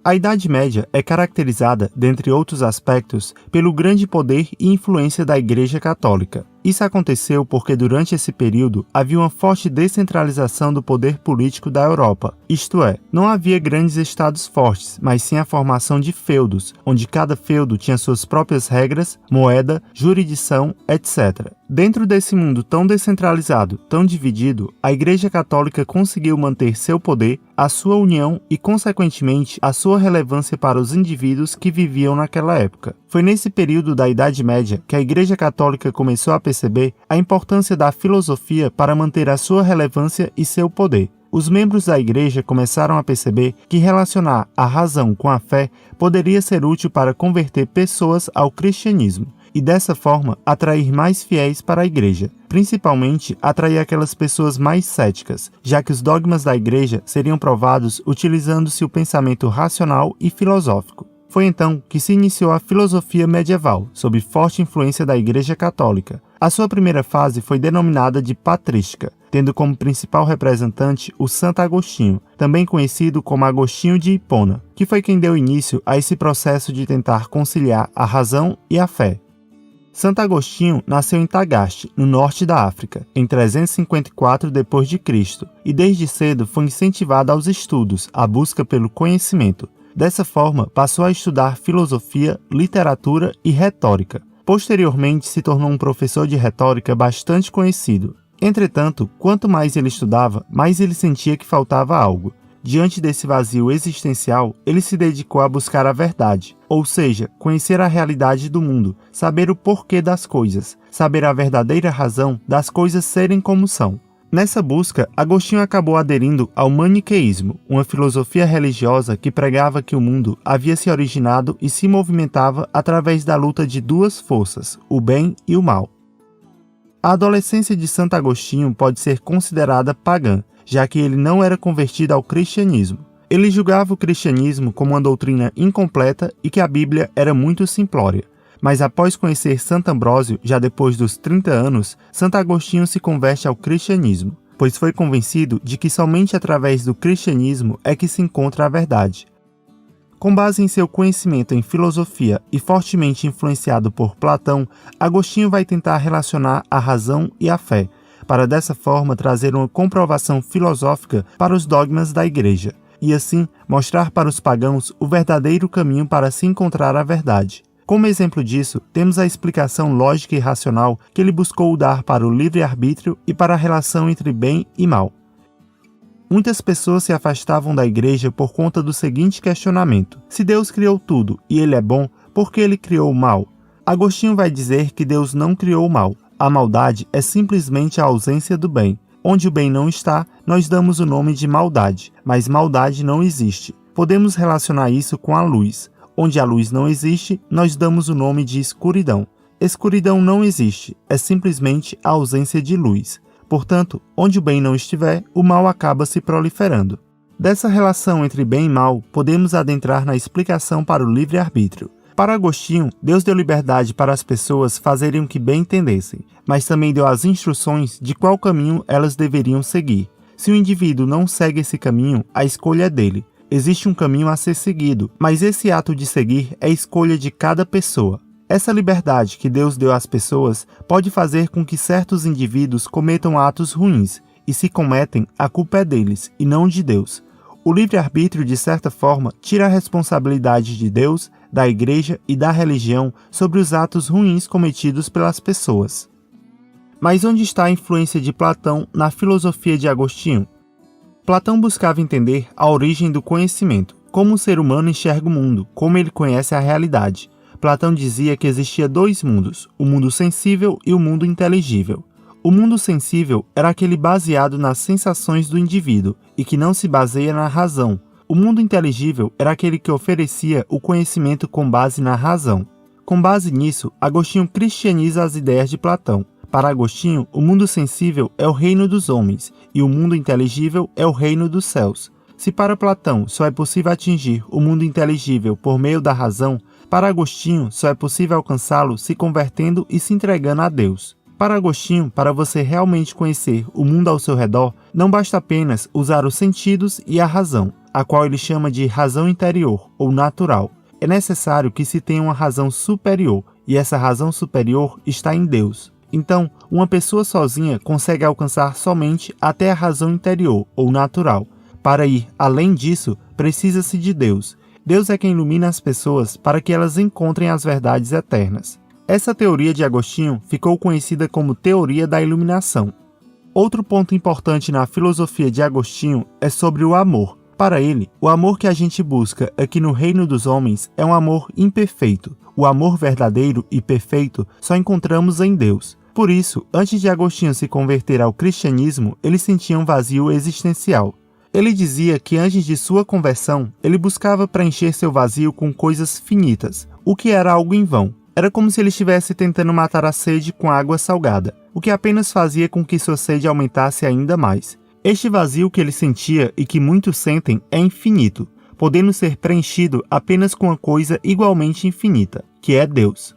A Idade Média é caracterizada, dentre outros aspectos, pelo grande poder e influência da Igreja Católica. Isso aconteceu porque durante esse período havia uma forte descentralização do poder político da Europa, isto é, não havia grandes estados fortes, mas sim a formação de feudos, onde cada feudo tinha suas próprias regras, moeda, jurisdição, etc. Dentro desse mundo tão descentralizado, tão dividido, a Igreja Católica conseguiu manter seu poder, a sua união e, consequentemente, a sua relevância para os indivíduos que viviam naquela época. Foi nesse período da Idade Média que a Igreja Católica começou a perceber a importância da filosofia para manter a sua relevância e seu poder. Os membros da Igreja começaram a perceber que relacionar a razão com a fé poderia ser útil para converter pessoas ao cristianismo e, dessa forma, atrair mais fiéis para a Igreja, principalmente atrair aquelas pessoas mais céticas, já que os dogmas da Igreja seriam provados utilizando-se o pensamento racional e filosófico. Foi então que se iniciou a filosofia medieval, sob forte influência da Igreja Católica. A sua primeira fase foi denominada de patrística, tendo como principal representante o Santo Agostinho, também conhecido como Agostinho de Hipona, que foi quem deu início a esse processo de tentar conciliar a razão e a fé. Santo Agostinho nasceu em Tagaste, no norte da África, em 354 d.C., e desde cedo foi incentivado aos estudos, à busca pelo conhecimento. Dessa forma, passou a estudar filosofia, literatura e retórica. Posteriormente, se tornou um professor de retórica bastante conhecido. Entretanto, quanto mais ele estudava, mais ele sentia que faltava algo. Diante desse vazio existencial, ele se dedicou a buscar a verdade, ou seja, conhecer a realidade do mundo, saber o porquê das coisas, saber a verdadeira razão das coisas serem como são. Nessa busca, Agostinho acabou aderindo ao maniqueísmo, uma filosofia religiosa que pregava que o mundo havia se originado e se movimentava através da luta de duas forças, o bem e o mal. A adolescência de Santo Agostinho pode ser considerada pagã, já que ele não era convertido ao cristianismo. Ele julgava o cristianismo como uma doutrina incompleta e que a Bíblia era muito simplória. Mas após conhecer Santo Ambrósio, já depois dos 30 anos, Santo Agostinho se converte ao cristianismo, pois foi convencido de que somente através do cristianismo é que se encontra a verdade. Com base em seu conhecimento em filosofia e fortemente influenciado por Platão, Agostinho vai tentar relacionar a razão e a fé, para dessa forma trazer uma comprovação filosófica para os dogmas da Igreja, e assim mostrar para os pagãos o verdadeiro caminho para se encontrar a verdade. Como exemplo disso, temos a explicação lógica e racional que ele buscou dar para o livre-arbítrio e para a relação entre bem e mal. Muitas pessoas se afastavam da Igreja por conta do seguinte questionamento: se Deus criou tudo e ele é bom, por que ele criou o mal? Agostinho vai dizer que Deus não criou o mal. A maldade é simplesmente a ausência do bem. Onde o bem não está, nós damos o nome de maldade, mas maldade não existe. Podemos relacionar isso com a luz. Onde a luz não existe, nós damos o nome de escuridão. Escuridão não existe, é simplesmente a ausência de luz. Portanto, onde o bem não estiver, o mal acaba se proliferando. Dessa relação entre bem e mal, podemos adentrar na explicação para o livre-arbítrio. Para Agostinho, Deus deu liberdade para as pessoas fazerem o que bem entendessem, mas também deu as instruções de qual caminho elas deveriam seguir. Se o indivíduo não segue esse caminho, a escolha é dele. Existe um caminho a ser seguido, mas esse ato de seguir é escolha de cada pessoa. Essa liberdade que Deus deu às pessoas pode fazer com que certos indivíduos cometam atos ruins, e se cometem, a culpa é deles, e não de Deus. O livre-arbítrio, de certa forma, tira a responsabilidade de Deus, da Igreja e da religião sobre os atos ruins cometidos pelas pessoas. Mas onde está a influência de Platão na filosofia de Agostinho? Platão buscava entender a origem do conhecimento, como o ser humano enxerga o mundo, como ele conhece a realidade. Platão dizia que existia dois mundos, o mundo sensível e o mundo inteligível. O mundo sensível era aquele baseado nas sensações do indivíduo e que não se baseia na razão. O mundo inteligível era aquele que oferecia o conhecimento com base na razão. Com base nisso, Agostinho cristianiza as ideias de Platão. Para Agostinho, o mundo sensível é o reino dos homens e o mundo inteligível é o reino dos céus. Se para Platão só é possível atingir o mundo inteligível por meio da razão, para Agostinho só é possível alcançá-lo se convertendo e se entregando a Deus. Para Agostinho, para você realmente conhecer o mundo ao seu redor, não basta apenas usar os sentidos e a razão. a qual ele chama de razão interior ou natural. É necessário que se tenha uma razão superior, e essa razão superior está em Deus. Então, uma pessoa sozinha consegue alcançar somente até a razão interior ou natural. Para ir além disso, precisa-se de Deus. Deus é quem ilumina as pessoas para que elas encontrem as verdades eternas. Essa teoria de Agostinho ficou conhecida como teoria da iluminação. Outro ponto importante na filosofia de Agostinho é sobre o amor. Para ele, o amor que a gente busca aqui no reino dos homens é um amor imperfeito. O amor verdadeiro e perfeito só encontramos em Deus. Por isso, antes de Agostinho se converter ao cristianismo, ele sentia um vazio existencial. Ele dizia que antes de sua conversão, ele buscava preencher seu vazio com coisas finitas, o que era algo em vão. Era como se ele estivesse tentando matar a sede com água salgada, o que apenas fazia com que sua sede aumentasse ainda mais. Este vazio que ele sentia e que muitos sentem é infinito, podendo ser preenchido apenas com uma coisa igualmente infinita, que é Deus.